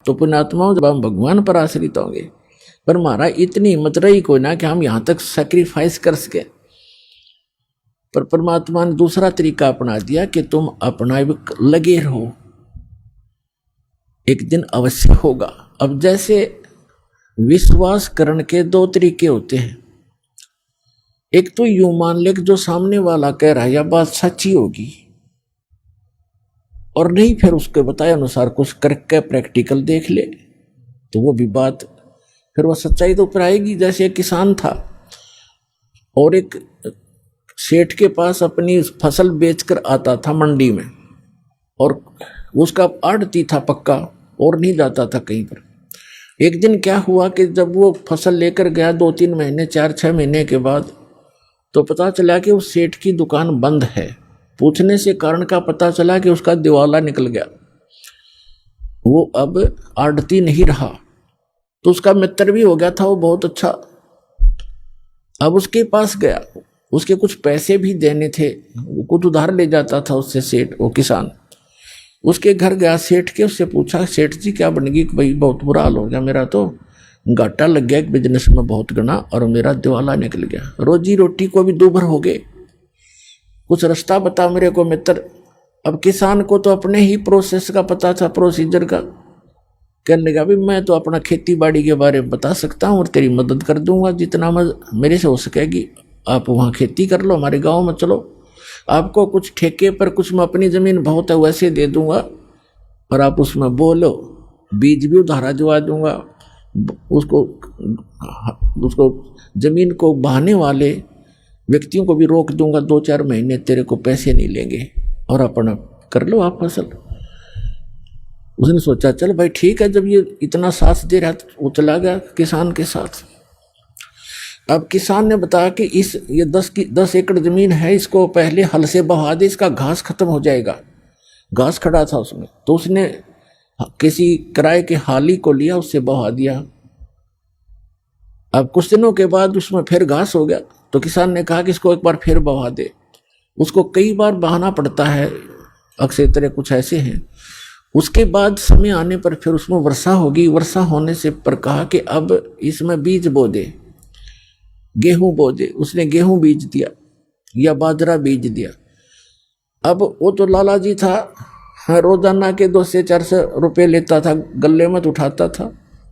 तो पुण्यात्माओं जब हम भगवान पर आश्रित होंगे, पर हमारा इतनी हिम्मत रही कोई ना कि हम यहां तक सैक्रिफाइस कर सके। पर परमात्मा ने दूसरा तरीका अपना दिया कि तुम अपना लगे रहो, एक दिन अवश्य होगा। अब जैसे विश्वास करने के दो तरीके होते हैं, एक तो यूं मान ले कि जो सामने वाला कह रहा है यह बात सच्ची होगी, और नहीं फिर उसके बताए अनुसार कुछ करके प्रैक्टिकल देख ले तो वो भी बात फिर वह सच्चाई तो ऊपर आएगी। जैसे एक किसान था और एक सेठ के पास अपनी फसल बेचकर आता था मंडी में, और उसका आड़ती था पक्का और नहीं जाता था कहीं पर। एक दिन क्या हुआ कि जब वो फसल लेकर गया 2-3 महीने 4-6 महीने के बाद, तो पता चला कि उस सेठ की दुकान बंद है। पूछने से कारण का पता चला कि उसका दिवाला निकल गया, वो अब आड़ती नहीं रहा। तो उसका मित्र भी हो गया था वो बहुत अच्छा। अब उसके पास गया, उसके कुछ पैसे भी देने थे, वो कुछ उधार ले जाता था उससे सेठ, वो किसान। उसके घर गया सेठ के, उससे पूछा सेठ जी क्या बनेगी कि भाई बहुत बुरा हाल हो गया, मेरा तो घाटा लग गया एक बिजनेस में बहुत गना, और मेरा दिवाला निकल गया, रोजी रोटी को भी दूभर हो गए, कुछ रास्ता बता मेरे को मित्र। अब किसान को तो अपने ही प्रोसेस का पता था, प्रोसीजर का। कहने लगा भी मैं तो अपना खेती बाड़ी के बारे में बता सकता हूँ और तेरी मदद कर दूंगा जितना मेरे से हो सकेगी। आप वहाँ खेती कर लो, हमारे गाँव में चलो, आपको कुछ ठेके पर कुछ मैं अपनी ज़मीन बहुत है वैसे दे दूंगा, और आप उसमें बोलो, बीज भी उधारा दिवा दूंगा, उसको ज़मीन को बहाने वाले व्यक्तियों को भी रोक दूंगा, 2-4 महीने तेरे को पैसे नहीं लेंगे, और अपना कर लो आप फसल। उसने सोचा चल भाई ठीक है, जब ये इतना साथ दे रहा तो वो चला गया किसान के साथ। अब किसान ने बताया कि ये 10 एकड़ जमीन है, इसको पहले हल से बहा दे, इसका घास खत्म हो जाएगा। घास खड़ा था उसमें, तो उसने किसी किराए के हाली को लिया, उससे बहा दिया। अब कुछ दिनों के बाद उसमें फिर घास हो गया, तो किसान ने कहा कि इसको एक बार फिर बहा दे। उसको कई बार बहाना पड़ता है, अक्सर तरह कुछ ऐसे हैं। उसके बाद समय आने पर फिर उसमें वर्षा होगी, वर्षा होने से पर कहा कि अब इसमें बीज बो दे, गेहूं बो दे। उसने गेहूं बीज दिया या बाजरा बीज दिया। अब वो तो लाला जी था, रोजाना के 200 से 400 रुपये लेता था, गले में उठाता था।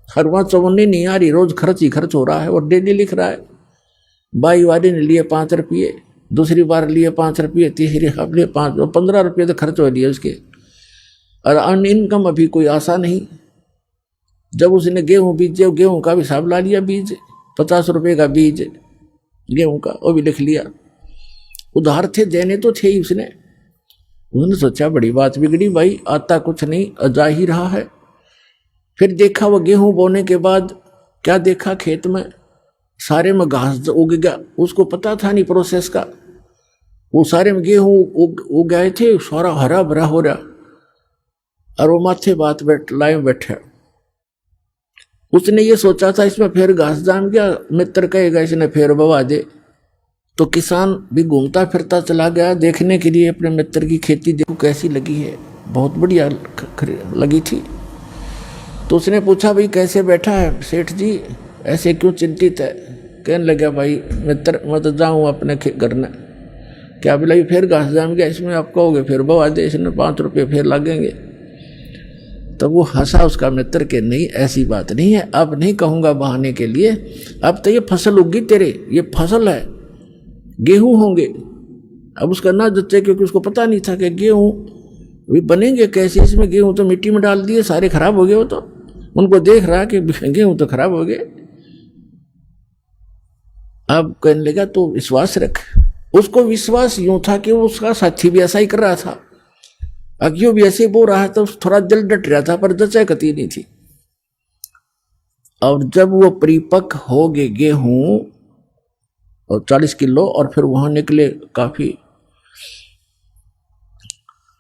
हर वहाँ चवन्नी नहीं आ रही, रोज खर्च ही खर्च हो रहा है, और डेली लिख रहा है। बाई वाली ने लिए 5 रुपये, दूसरी बार लिए 5 रुपये, तीसरी बार लिए 5, 15 रुपये तो खर्च हो लिए उसके, और अन इनकम अभी कोई आशा नहीं। जब उसने गेहूं बीजे, गेहूं का भी हिसाब ला लिया, बीज 50 रुपये का बीज गेहूं का, वो भी लिख लिया। उधार थे, देने तो थे ही उसने सोचा बड़ी बात बिगड़ी भाई, आता कुछ नहीं, जा ही रहा है। फिर देखा वो गेहूं बोने के बाद क्या देखा, खेत में सारे में घास उग गया। उसको पता था नहीं प्रोसेस का, वो सारे में गेहूं उग गए थे, सारा हरा भरा हो रहा, और वो माथे बात लाए बैठे। उसने ये सोचा था इसमें फिर घास जाम गया, मित्र कहेगा इसने फिर बवा दे। तो किसान भी घूमता फिरता चला गया देखने के लिए अपने मित्र की खेती, देखो कैसी लगी है, बहुत बढ़िया लगी थी। तो उसने पूछा भाई कैसे बैठा है सेठ जी, ऐसे क्यों चिंतित है? कहने लगा भाई मित्र मैं तो जाऊँ अपने घर में, क्या बोला फिर घास जाम गया, इसमें आप कहोगे फिर बवा दे, इसमें 5 रुपये फिर लगेंगे। तब वो हंसा उसका मित्र के नहीं ऐसी बात नहीं है, अब नहीं कहूँगा बहाने के लिए, अब तो ये फसल उगी तेरे, ये फसल है, गेहूं होंगे। अब उसका ना जच्चे, क्योंकि उसको पता नहीं था कि गेहूं भी बनेंगे कैसे, इसमें गेहूं तो मिट्टी में डाल दिए, सारे खराब हो गए। वो तो उनको देख रहा कि गेहूं तो खराब हो गए। अब कहने लगा तो विश्वास रख। उसको विश्वास यूं था कि उसका साथी भी ऐसा ही कर रहा था, अज्ञो भी ऐसे बोल रहा तो थोड़ा दिल डट रहा था, पर जचा कती नहीं थी। और जब वो परिपक्व हो गए गेहूं और 40 किलो, और फिर वहां निकले काफी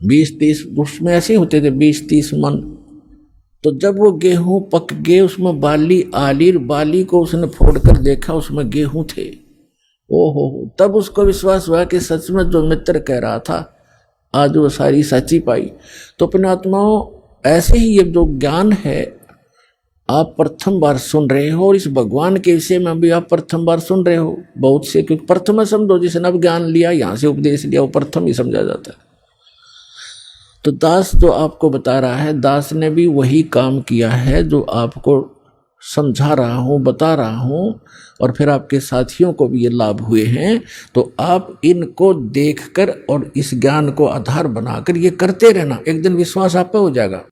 20-30, उसमें ऐसे होते थे 20-30 मन। तो जब वो गेहूं पक गए, उसमें बाली आली, बाली को उसने फोड़कर देखा, उसमें गेहूं थे। ओहो, तब उसको विश्वास हुआ कि सच में जो मित्र कह रहा था आज वो सारी सच्ची पाई। तो पुण्यात्माओं, ऐसे ही ये जो ज्ञान है आप प्रथम बार सुन रहे हो और इस भगवान के विषय में भी आप प्रथम बार सुन रहे हो बहुत से, क्योंकि प्रथम समझो जिसने अब ज्ञान लिया, यहाँ से उपदेश लिया, वो प्रथम ही समझा जाता है। तो दास जो आपको बता रहा है, दास ने भी वही काम किया है जो आपको समझा रहा हूँ, बता रहा हूँ, और फिर आपके साथियों को भी ये लाभ हुए हैं। तो आप इनको देखकर और इस ज्ञान को आधार बनाकर ये करते रहना, एक दिन विश्वास आप पे हो जाएगा।